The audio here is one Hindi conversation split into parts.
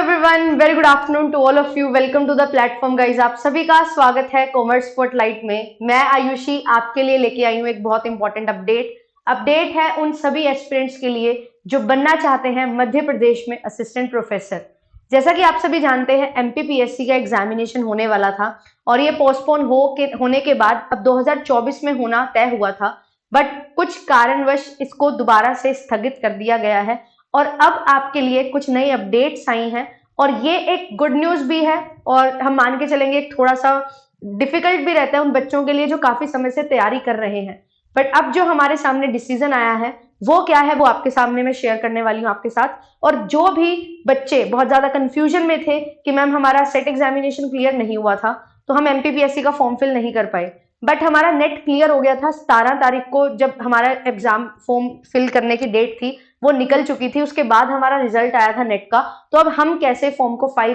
Everyone, very good afternoon to all of you. Welcome to the platform guys. आप सभी का स्वागत है कॉमर्स स्पॉटलाइट में। मैं आयुषी आपके लिए लेके आई हूँ एक बहुत इंपॉर्टेंट अपडेट है उन सभी एस्पिरेंट्स के लिए जो बनना चाहते हैं मध्य प्रदेश में असिस्टेंट प्रोफेसर। जैसा कि आप सभी जानते हैं एमपीपीएससी का एग्जामिनेशन होने वाला था और ये पोस्टपोन होने के बाद अब 2024 में होना तय हुआ था, बट कुछ कारणवश इसको दोबारा से स्थगित कर दिया गया है और अब आपके लिए कुछ नई अपडेट्स आई हैं और ये एक गुड न्यूज भी है और हम मान के चलेंगे एक थोड़ा सा डिफिकल्ट भी रहता है उन बच्चों के लिए जो काफी समय से तैयारी कर रहे हैं। बट अब जो हमारे सामने डिसीजन आया है वो क्या है वो आपके सामने मैं शेयर करने वाली हूँ आपके साथ। और जो भी बच्चे बहुत ज्यादा कंफ्यूजन में थे कि मैम हमारा सेट एग्जामिनेशन क्लियर नहीं हुआ था तो हम एमपीपीएससी का फॉर्म फिल नहीं कर पाए, बट हमारा नेट क्लियर हो गया था 17 तारीख को जब हमारा एग्जाम फॉर्म फिल करने की डेट थी वो निकल चुकी थी, उसके बाद हमारा रिजल्ट आया था नेट का। तो अब हम कैसे फॉर्म को फिल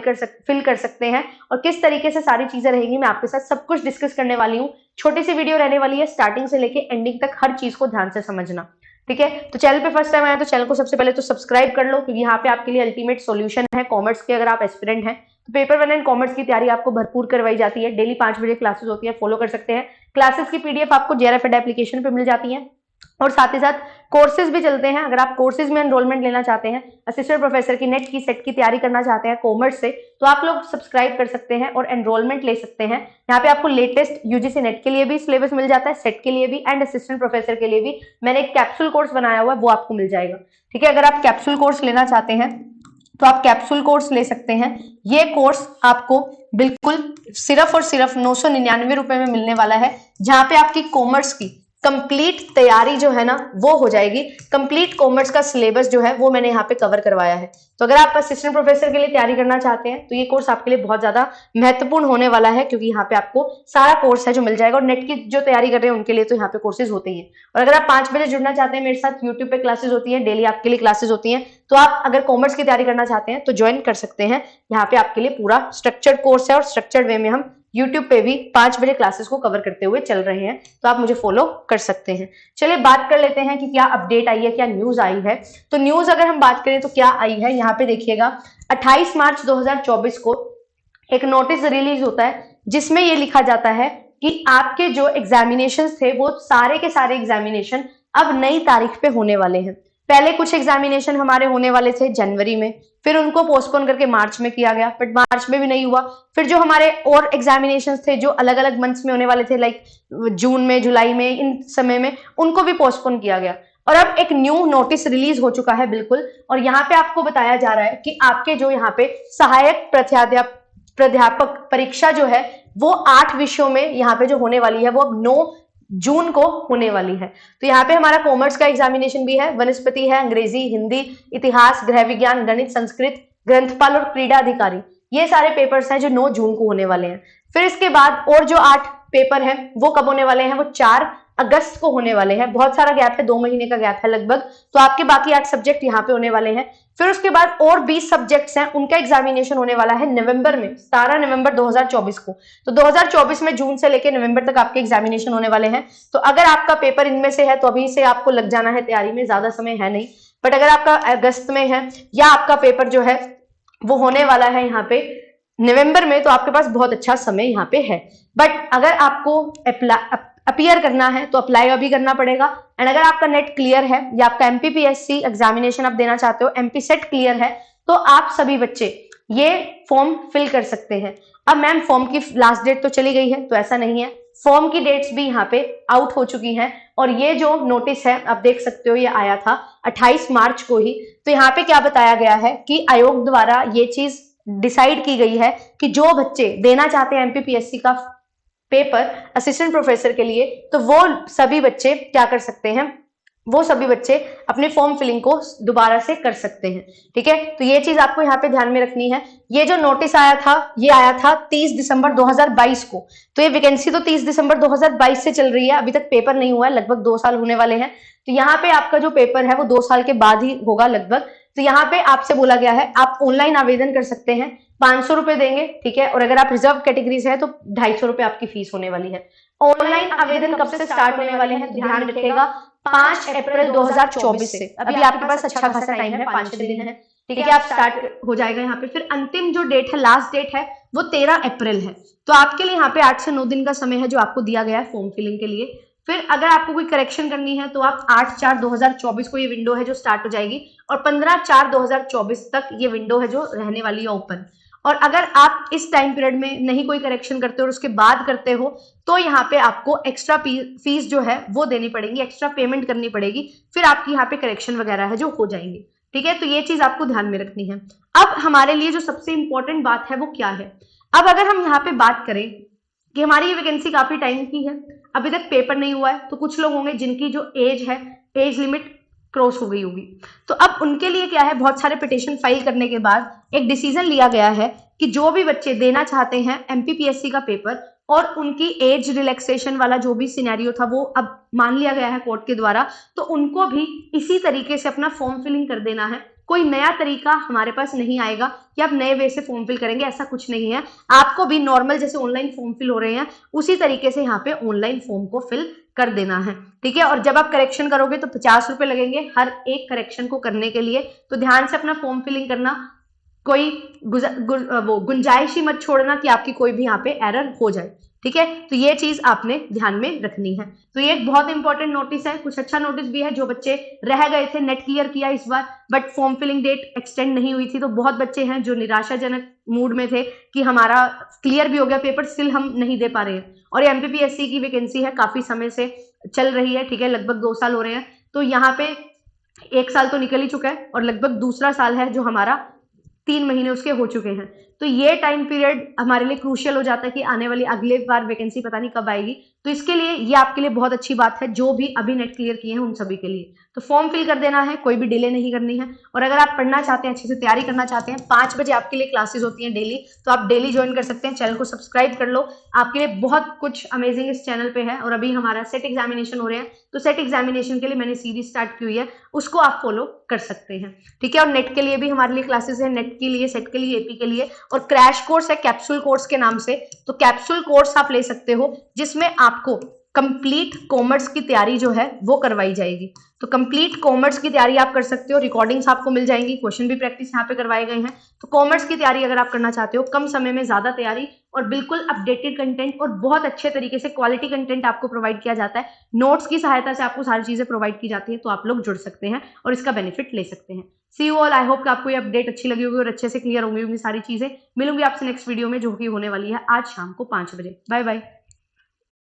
कर सकते हैं और किस तरीके से सारी चीजें रहेंगी मैं आपके साथ सब कुछ डिस्कस करने वाली हूँ। छोटी सी वीडियो रहने वाली है, स्टार्टिंग से लेके एंडिंग तक हर चीज को ध्यान से समझना, ठीक है। तो चैनल पे फर्स्ट टाइम आया तो चैनल को सबसे पहले तो सब्सक्राइब कर लो क्योंकि यहाँ पे आपके लिए अल्टीमेट सॉल्यूशन है कॉमर्स के। अगर आप एस्पिरेंट हैं तो पेपर 1 एंड कॉमर्स की तैयारी आपको भरपूर करवाई जाती है। डेली 5 बजे क्लासेस होती है, फॉलो कर सकते हैं। क्लासेस की पीडीएफ आपको JRF एप्लीकेशन पे मिल जाती है और साथ ही साथ कोर्सेज भी चलते हैं। अगर आप कोर्सेज में एनरोलमेंट लेना चाहते हैं, असिस्टेंट प्रोफेसर की नेट की सेट की तैयारी करना चाहते हैं कॉमर्स से, तो आप लोग सब्सक्राइब कर सकते हैं और एनरोलमेंट ले सकते हैं। यहाँ पे आपको लेटेस्ट यूजीसी नेट के लिए भी सिलेबस मिल जाता है, सेट के लिए भी एंड असिस्टेंट प्रोफेसर के लिए भी मैंने एक कैप्सूल कोर्स बनाया हुआ है वो आपको मिल जाएगा, ठीक है। अगर आप कैप्सूल कोर्स लेना चाहते हैं तो आप कैप्सूल कोर्स ले सकते हैं। ये कोर्स आपको बिल्कुल सिर्फ और सिर्फ 999 रुपए में मिलने वाला है, जहां पे आपकी कॉमर्स की कंप्लीट तैयारी जो है ना वो हो जाएगी। कंप्लीट कॉमर्स का सिलेबस जो है वो मैंने यहाँ पे कवर करवाया है। तो अगर आप असिस्टेंट प्रोफेसर के लिए तैयारी करना चाहते हैं तो ये कोर्स आपके लिए बहुत ज्यादा महत्वपूर्ण होने वाला है क्योंकि यहाँ पे आपको सारा कोर्स है जो मिल जाएगा और नेट की जो तैयारी कर रहे हैं उनके लिए तो यहाँ पे कोर्सेज होते ही हैं। और अगर आप 5 बजे जुड़ना चाहते हैं मेरे साथ, यूट्यूब पे क्लासेज होती है, डेली आपके लिए क्लासेज होती हैं, तो आप अगर कॉमर्स की तैयारी करना चाहते हैं तो ज्वाइन कर सकते हैं। यहाँ पे आपके लिए पूरा स्ट्रक्चर्ड कोर्स है और स्ट्रक्चर्ड वे में हम YouTube पे भी 5 बजे क्लासेस को कवर करते हुए चल रहे हैं, तो आप मुझे फॉलो कर सकते हैं। चलिए बात कर लेते हैं कि क्या अपडेट आई है, क्या न्यूज आई है। तो न्यूज अगर हम बात करें तो क्या आई है, यहाँ पे देखिएगा 28 मार्च 2024 को एक नोटिस रिलीज होता है जिसमें ये लिखा जाता है कि आपके जो एग्जामिनेशन थे वो सारे के सारे एग्जामिनेशन अब नई तारीख पे होने वाले हैं। पहले कुछ एग्जामिनेशन हमारे होने वाले थे जनवरी में, फिर उनको पोस्टपोन करके मार्च में किया गया, बट मार्च में भी नहीं हुआ। फिर जो हमारे और एग्जामिनेशन थे जो अलग अलग मंथ्स में होने वाले थे लाइक जून में, जुलाई में, इन समय में उनको भी पोस्टपोन किया गया। और अब एक न्यू नोटिस रिलीज हो चुका है बिल्कुल, और यहाँ पे आपको बताया जा रहा है कि आपके जो यहाँ पे सहायक प्राध्यापक परीक्षा जो है वो 8 विषयों में यहाँ पे जो होने वाली है वो अब 9 जून को होने वाली है। तो यहाँ पे हमारा कॉमर्स का एग्जामिनेशन भी है, वनस्पति है, अंग्रेजी, हिंदी, इतिहास, गृह विज्ञान, गणित, संस्कृत, ग्रंथपाल और क्रीड़ा अधिकारी, ये सारे पेपर्स हैं जो 9 जून को होने वाले हैं। फिर इसके बाद और जो 8 पेपर हैं वो कब होने वाले हैं, वो 4 अगस्त को होने वाले हैं। बहुत सारा गैप है, 2 महीने का गैप है लगभग। तो आपके बाकी 8 सब्जेक्ट यहाँ पे होने वाले हैं। फिर उसके बाद और 20 सब्जेक्ट्स हैं, उनका एग्जामिनेशन होने वाला है नवंबर में, 17 नवंबर 2024 को। तो 2024 में जून से लेकर नवंबर तक आपके एग्जामिनेशन होने वाले हैं। तो अगर आपका पेपर इनमें से है तो अभी से आपको लग जाना है तैयारी में, ज्यादा समय है नहीं। बट अगर आपका अगस्त में है या आपका पेपर जो है वो होने वाला है यहाँ पे नवंबर में, तो आपके पास बहुत अच्छा समय यहाँ पे है। बट अगर आपको अपीयर करना है तो अप्लाई अभी करना पड़ेगा। एंड अगर आपका नेट क्लियर है या आपका एमपीपीएससी एग्जामिनेशन आप देना चाहते हो, एमपी सेट क्लियर है, तो आप सभी बच्चे ये फॉर्म फिल कर सकते हैं। अब मैम फॉर्म की लास्ट डेट तो चली गई है, तो ऐसा नहीं है, फॉर्म की डेट्स भी यहाँ पे आउट हो चुकी हैं। और ये जो नोटिस है आप देख सकते हो ये आया था 28 मार्च को ही। तो यहाँ पे क्या बताया गया है कि आयोग द्वारा ये चीज डिसाइड की गई है कि जो बच्चे देना चाहते हैं एमपीपीएससी का पेपर असिस्टेंट प्रोफेसर के लिए, तो वो सभी बच्चे क्या कर सकते हैं, वो सभी बच्चे अपने फॉर्म फिलिंग को दोबारा से कर सकते हैं, ठीक है। तो ये चीज आपको यहाँ पे ध्यान में रखनी है। ये जो नोटिस आया था ये आया था 30 दिसंबर 2022 को। तो ये वैकेंसी तो 30 दिसंबर 2022 से चल रही है, अभी तक पेपर नहीं हुआ है, लगभग 2 साल होने वाले हैं। तो यहाँ पे आपका जो पेपर है वो 2 साल के बाद ही होगा लगभग। तो यहाँ पे आपसे बोला गया है आप ऑनलाइन आवेदन कर सकते हैं, 500 रुपए देंगे, ठीक है। और अगर आप रिजर्व कैटेगरी से है तो 250 रुपए आपकी फीस होने वाली है। ऑनलाइन आवेदन कब से स्टार्ट होने वाले हैं, ध्यान रखिएगा 5 अप्रैल 2024 से। अभी आपके पास अच्छा खासा टाइम है, 5-6 दिन है। ठीक है, आप स्टार्ट हो जाएगा यहाँ पे। फिर अंतिम जो डेट है, लास्ट डेट है, वो 13 अप्रैल है। तो आपके लिए यहाँ पे 8 से 9 दिन का समय है जो आपको दिया गया है फॉर्म फिलिंग के लिए। फिर अगर आपको कोई करेक्शन करनी है तो आप 8/4/2024 को ये विंडो है जो स्टार्ट हो जाएगी, और 15/4/2024 तक ये विंडो है जो रहने वाली है ओपन। और अगर आप इस टाइम पीरियड में नहीं कोई करेक्शन करते हो और उसके बाद करते हो, तो यहाँ पे आपको एक्स्ट्रा फीस जो है वो देनी पड़ेगी, एक्स्ट्रा पेमेंट करनी पड़ेगी, फिर आपकी यहाँ पे करेक्शन वगैरह है जो हो जाएंगे। ठीक है, तो ये चीज आपको ध्यान में रखनी है। अब हमारे लिए जो सबसे इंपॉर्टेंट बात है वो क्या है, अब अगर हम यहाँ पे बात करें कि हमारी ये वैकेंसी काफी टाइम की है, अभी तक पेपर नहीं हुआ है, तो कुछ लोग होंगे जिनकी जो एज है, एज लिमिट क्रॉस हो गई होगी। तो अब उनके लिए क्या है, बहुत सारे पिटिशन फाइल करने के बाद एक डिसीजन लिया गया है कि जो भी बच्चे देना चाहते हैं एमपीपीएससी का पेपर, और उनकी एज रिलैक्सेशन वाला जो भी सिनेरियो था वो अब मान लिया गया है कोर्ट के द्वारा, तो उनको भी इसी तरीके से अपना फॉर्म फिलिंग कर देना है। कोई नया तरीका हमारे पास नहीं आएगा कि आप नए वे से फॉर्म फिल करेंगे, ऐसा कुछ नहीं है। आपको भी नॉर्मल जैसे ऑनलाइन फॉर्म फिल हो रहे हैं उसी तरीके से यहाँ पे ऑनलाइन फॉर्म को फिल कर देना है। ठीक है, और जब आप करेक्शन करोगे तो 50 रुपए लगेंगे हर एक करेक्शन को करने के लिए। तो ध्यान से अपना फॉर्म फिलिंग करना, कोई गुंजाइश ही मत छोड़ना कि आपकी कोई भी यहाँ पे एरर हो जाए। ठीक है, तो ये चीज आपने ध्यान में रखनी है। तो ये एक बहुत इंपॉर्टेंट नोटिस है, कुछ अच्छा नोटिस भी है। जो बच्चे रह गए थे, नेट क्लियर किया इस बार but form filling date extend नहीं हुई थी, तो बहुत बच्चे हैं जो निराशाजनक मूड में थे कि हमारा क्लियर भी हो गया पेपर, स्टिल हम नहीं दे पा रहे हैं। और ये एमपीपीएससी की वैकेंसी है, काफी समय से चल रही है। ठीक है, लगभग 2 साल हो रहे हैं, तो यहाँ पे 1 साल तो निकल ही चुका है और लगभग दूसरा साल है जो हमारा 3 महीने उसके हो चुके हैं। तो ये टाइम पीरियड हमारे लिए क्रूशियल हो जाता है कि आने वाली अगले बार वैकेंसी पता नहीं कब आएगी। तो इसके लिए ये आपके लिए बहुत अच्छी बात है, जो भी अभी नेट क्लियर किए हैं उन सभी के लिए। तो फॉर्म फिल कर देना है, कोई भी डिले नहीं करनी है। और अगर आप पढ़ना चाहते हैं, अच्छे से तैयारी करना चाहते हैं, 5 बजे आपके लिए क्लासेस होती हैं डेली, तो आप डेली ज्वाइन कर सकते हैं। चैनल को सब्सक्राइब कर लो, आपके लिए बहुत कुछ अमेजिंग इस चैनल पे है। और अभी हमारा सेट एग्जामिनेशन हो रहे हैं, तो सेट एग्जामिनेशन के लिए मैंने सीरीज स्टार्ट की हुई है, उसको आप फॉलो कर सकते हैं। ठीक है, और नेट के लिए भी हमारे लिए क्लासेस है, नेट के लिए, सेट के लिए, एपी के लिए। और क्रैश कोर्स है कैप्सूल कोर्स के नाम से, तो कैप्सूल कोर्स आप ले सकते हो जिसमें आपको कंप्लीट कॉमर्स की तैयारी जो है वो करवाई जाएगी। तो कंप्लीट कॉमर्स की तैयारी आप कर सकते हो, रिकॉर्डिंग्स आपको मिल जाएंगी, क्वेश्चन भी प्रैक्टिस यहाँ पे करवाए गए हैं। तो कॉमर्स की तैयारी अगर आप करना चाहते हो, कम समय में ज्यादा तैयारी और बिल्कुल अपडेटेड कंटेंट और बहुत अच्छे तरीके से क्वालिटी कंटेंट आपको प्रोवाइड किया जाता है, नोट्स की सहायता से आपको सारी चीजें प्रोवाइड की जाती है, तो आप लोग जुड़ सकते हैं और इसका बेनिफिट ले सकते हैं। सी यू ऑल, आई होप कि आपको ये अपडेट अच्छी लगी होगी और अच्छे से क्लियर होंगी सारी चीजें। मिलूंगी आपसे नेक्स्ट वीडियो में जो कि होने वाली है आज शाम को 5 बजे। Bye bye.